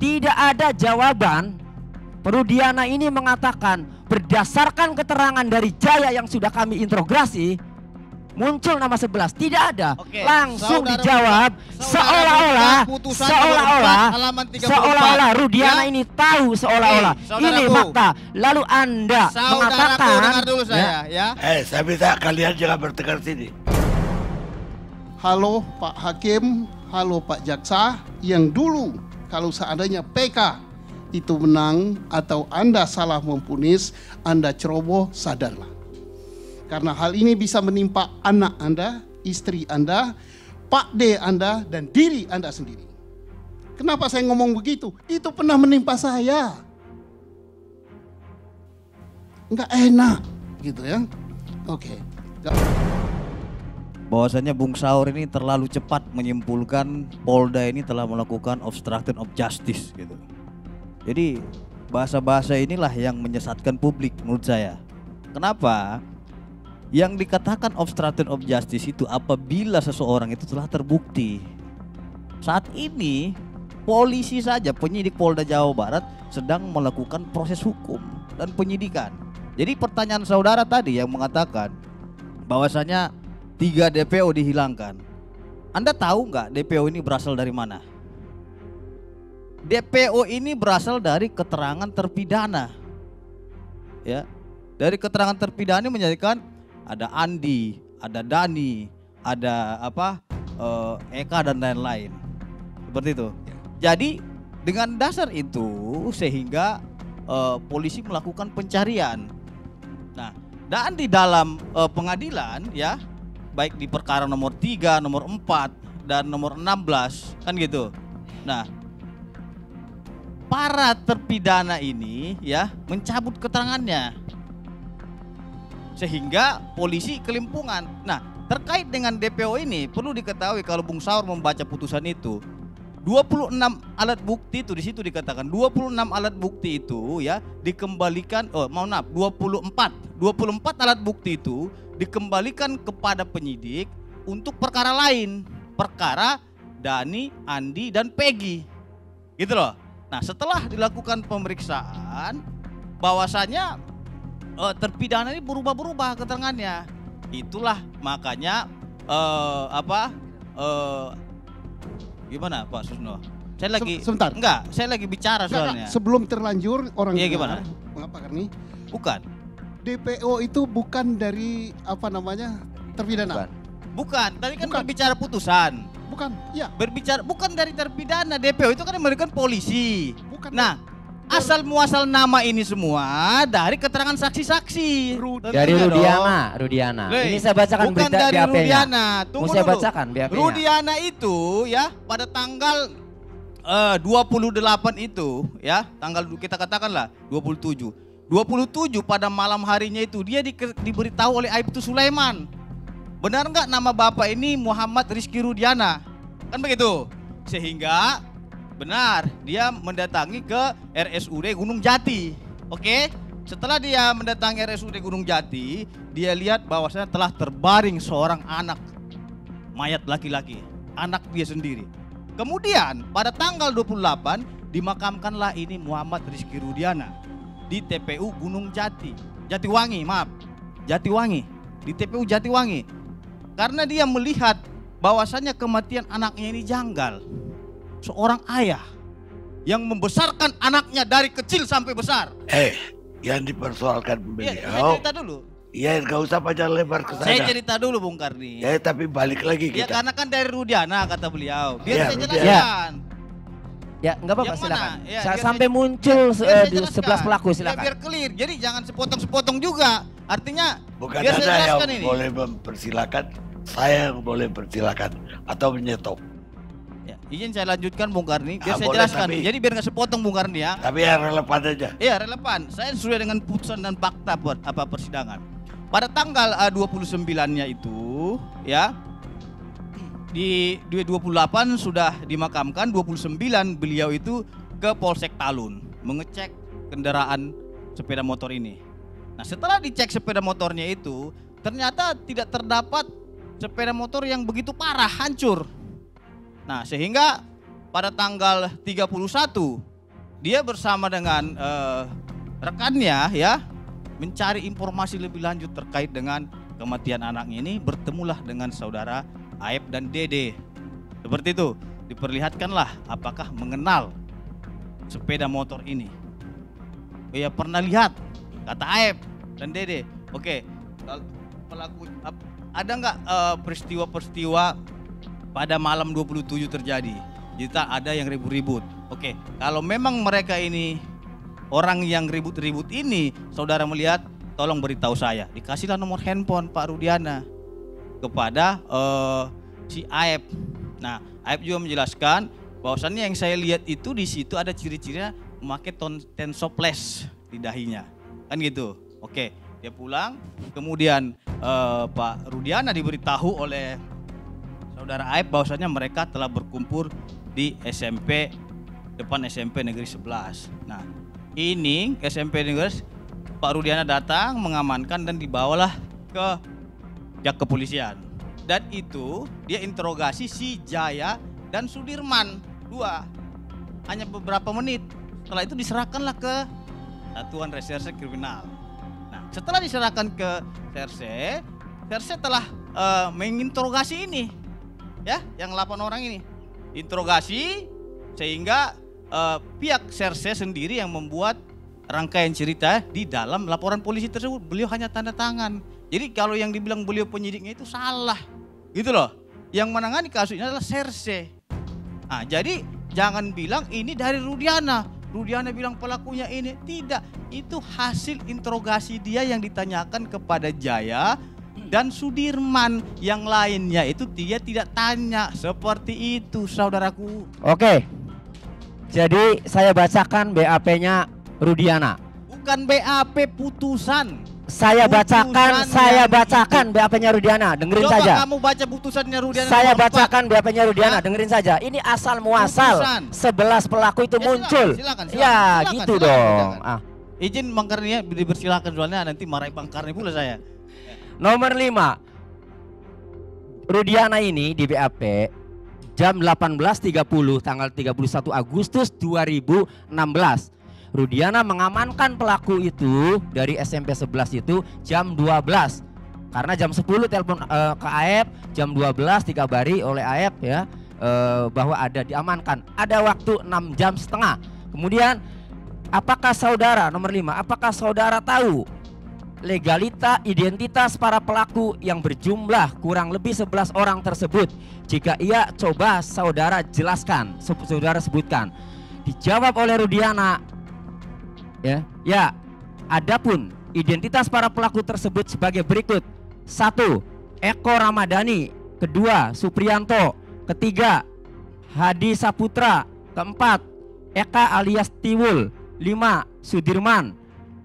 tidak ada jawaban. Rudiana ini mengatakan berdasarkan keterangan dari Jaya yang sudah kami interogasi, muncul nama 11, tidak ada. Oke, langsung saudara dijawab seolah-olah Rudiana ini tahu seolah-olah ini fakta. Lalu Anda mengatakan, dengar dulu saya ya. Saya minta kalian jangan bertengkar sini. Halo Pak Hakim, halo Pak Jaksa, yang dulu kalau seandainya PK itu menang atau Anda salah mempunis, Anda ceroboh, sadarlah. Karena hal ini bisa menimpa anak Anda, istri Anda, Pak D Anda, dan diri Anda sendiri. Kenapa saya ngomong begitu? Itu pernah menimpa saya. Enggak enak gitu ya. Oke. Bahwasanya Bung Saur ini terlalu cepat menyimpulkan Polda ini telah melakukan obstruction of justice gitu. Jadi bahasa-bahasa inilah yang menyesatkan publik menurut saya. Kenapa? Yang dikatakan obstruction of justice itu apabila seseorang itu telah terbukti. Saat ini polisi saja, penyidik Polda Jawa Barat sedang melakukan proses hukum dan penyidikan. Jadi pertanyaan saudara tadi yang mengatakan bahwasanya 3 DPO dihilangkan. Anda tahu nggak DPO ini berasal dari mana? DPO ini berasal dari keterangan terpidana. Ya. Dari keterangan terpidana ini menjadikan ada Andi, ada Dani, ada Eka dan lain-lain. Seperti itu. Jadi dengan dasar itu sehingga polisi melakukan pencarian. Nah, dan di dalam pengadilan ya, baik di perkara nomor 3, nomor 4 dan nomor 16 kan gitu. Nah, para terpidana ini ya mencabut keterangannya sehingga polisi kelimpungan. Nah, terkait dengan DPO ini perlu diketahui kalau Bung Saur membaca putusan itu 26 alat bukti itu di situ dikatakan 26 alat bukti itu ya dikembalikan 24 alat bukti itu dikembalikan kepada penyidik untuk perkara lain, perkara Dani, Andi dan Peggy. Gitu loh. Nah, setelah dilakukan pemeriksaan bahwasanya terpidana ini berubah-berubah keterangannya. Itulah makanya gimana Pak Susno? Saya lagi sebentar. Enggak, saya lagi bicara soalnya. Sebelum terlanjur orang gimana? Mengapa Karni? Bukan. DPO itu bukan dari terpidana. Bukan. Tadi kan berbicara putusan. Bukan, iya. Berbicara bukan dari terpidana, DPO itu kan yang memberikan polisi. Bukan. Nah, asal muasal nama ini semua dari keterangan saksi-saksi. Dari Rudiana. Ini saya bacakan bukan berita dari BAP-nya. Rudiana. Tunggu saya dulu. bacakan BAP-nya. Rudiana itu ya pada tanggal 28 itu ya, tanggal kita katakanlah 27 pada malam harinya itu dia diberitahu oleh Aibtu Sulaiman. Benar nggak nama bapak ini Muhammad Rizky Rudiana? Kan begitu. Sehingga benar dia mendatangi ke RSUD Gunung Jati. Oke? Setelah dia mendatangi RSUD Gunung Jati, dia lihat bahwasanya telah terbaring seorang anak mayat laki-laki, anak dia sendiri. Kemudian pada tanggal 28 dimakamkanlah ini Muhammad Rizky Rudiana di TPU Gunung Jatiwangi, di TPU Jatiwangi. Karena dia melihat bahwasannya kematian anaknya ini janggal. Seorang ayah yang membesarkan anaknya dari kecil sampai besar. Yang dipersoalkan beliau. Saya cerita dulu. Iya, nggak usah panjang lebar ke sana. Saya cerita dulu Bung Karni. Ya, tapi balik lagi Ya kita. karena kan dari Rudiana kata beliau. Biar Ya, saya Rudiana. jelaskan. Ya, enggak apa-apa, Yang silakan. mana? Ya, Sampai muncul biar saya 11 jelaskan. pelaku, Ya, silakan. biar clear. Jadi jangan sepotong-sepotong juga. Artinya Bukan biar saya Anda yang jelaskan ini. boleh mempersilakan, saya yang boleh mempersilakan atau menyetop. Ya, izin saya lanjutkan Bung Karni, biar saya Boleh, jelaskan. tapi- Jadi biar nggak sepotong Bung Karni ya. Tapi yang relevan aja. Iya relevan. Saya sesuai dengan putusan dan fakta persidangan. Pada tanggal 29-nya itu ya di 28 sudah dimakamkan, 29 beliau itu ke Polsek Talun mengecek kendaraan sepeda motor ini. Nah, setelah dicek sepeda motornya itu ternyata tidak terdapat sepeda motor yang begitu parah, hancur. Nah, sehingga pada tanggal 31 dia bersama dengan rekannya ya mencari informasi lebih lanjut terkait dengan kematian anaknya ini, bertemulah dengan saudara Aep dan Dede. Seperti itu, diperlihatkanlah apakah mengenal sepeda motor ini. Ya pernah lihat, kata Aep dan Dede. Oke, pelaku ada nggak peristiwa-peristiwa pada malam 27 terjadi? Kita ada yang ribut-ribut. Oke, kalau memang mereka ini orang yang ribut-ribut ini, saudara melihat, tolong beritahu saya. Dikasihlah nomor handphone Pak Rudiana kepada si Aep. Nah, Aep juga menjelaskan bahwasannya yang saya lihat itu di situ ada ciri-cirinya memakai tensoples di dahinya, kan gitu. Oke, dia pulang, kemudian Pak Rudiana diberitahu oleh saudara Aep bahwasannya mereka telah berkumpul di SMP, depan SMP Negeri 11. Nah, ini SMP Negeri, Pak Rudiana datang mengamankan dan dibawalah ke pihak kepolisian. Dan itu dia interogasi si Jaya dan Sudirman, dua, hanya beberapa menit. Setelah itu diserahkanlah ke Satuan Reserse Kriminal. Nah, setelah diserahkan ke Serse telah menginterogasi ini, ya, yang 8 orang ini. Interogasi sehingga pihak Serse sendiri yang membuat rangkaian cerita di dalam laporan polisi tersebut. Beliau hanya tanda tangan. Jadi kalau yang dibilang beliau penyidiknya itu salah, gitu loh. Yang menangani kasus ini adalah Serse. Nah, jadi jangan bilang ini dari Rudiana. Rudiana bilang pelakunya ini. Tidak, itu hasil interogasi dia yang ditanyakan kepada Jaya dan Sudirman. Yang lainnya itu dia tidak tanya. Seperti itu, saudaraku. Oke. Jadi saya bacakan BAP-nya Rudiana. Bukan BAP, putusan. Saya bacakan BAP-nya Rudiana. Dengerin Coba saja. kamu baca putusannya Rudiana. Saya nomor 4. bacakan BAP-nya Rudiana. Ya. Dengerin saja. Ini asal muasal Putusan. 11 pelaku itu Ya, muncul. silakan, Ya, silakan, gitu silakan, dong. silakan. Izin Bang Karni ya, dipersilakan soalnya nanti marahin Bang Karni pula saya. Nomor 5. Rudiana ini di BAP jam 18.30 tanggal 31 Agustus 2016. Rudiana mengamankan pelaku itu dari SMP 11 itu jam 12. Karena jam 10 telepon ke Aep, jam 12 dikabari oleh Aep ya bahwa ada diamankan. Ada waktu 6 jam setengah. Kemudian apakah saudara, nomor 5, apakah saudara tahu identitas para pelaku yang berjumlah kurang lebih 11 orang tersebut? Jika iya, coba saudara jelaskan, saudara sebutkan. Dijawab oleh Rudiana, ya, adapun identitas para pelaku tersebut sebagai berikut. 1. Eko Ramadhani. 2. Supriyanto. 3. Hadi Saputra. 4. Eka alias Tiwul. 5. Sudirman.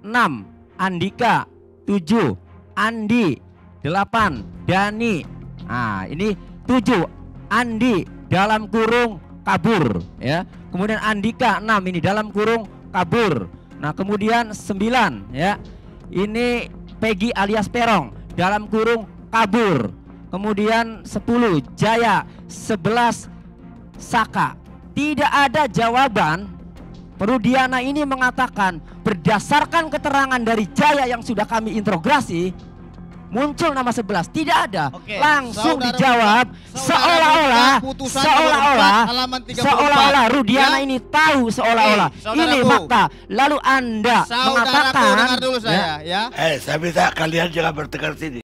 6. Andika. 7. Andi. 8. Dani. Nah, ini 7. Andi dalam kurung kabur ya. Kemudian Andika 6 ini dalam kurung kabur. Nah, kemudian 9 ya. Ini Peggy alias Perong dalam kurung kabur. Kemudian 10 Jaya, 11 Saka. Tidak ada jawaban. Rudiana ini mengatakan berdasarkan keterangan dari Jaya yang sudah kami interogasi, muncul nama 11. Tidak ada. Oke, langsung saudara dijawab seolah-olah Rudiana ini tahu seolah-olah. Ini fakta. Lalu Anda mengatakan dengar dulu saya ya. Saya minta kalian jangan bertengkar sini.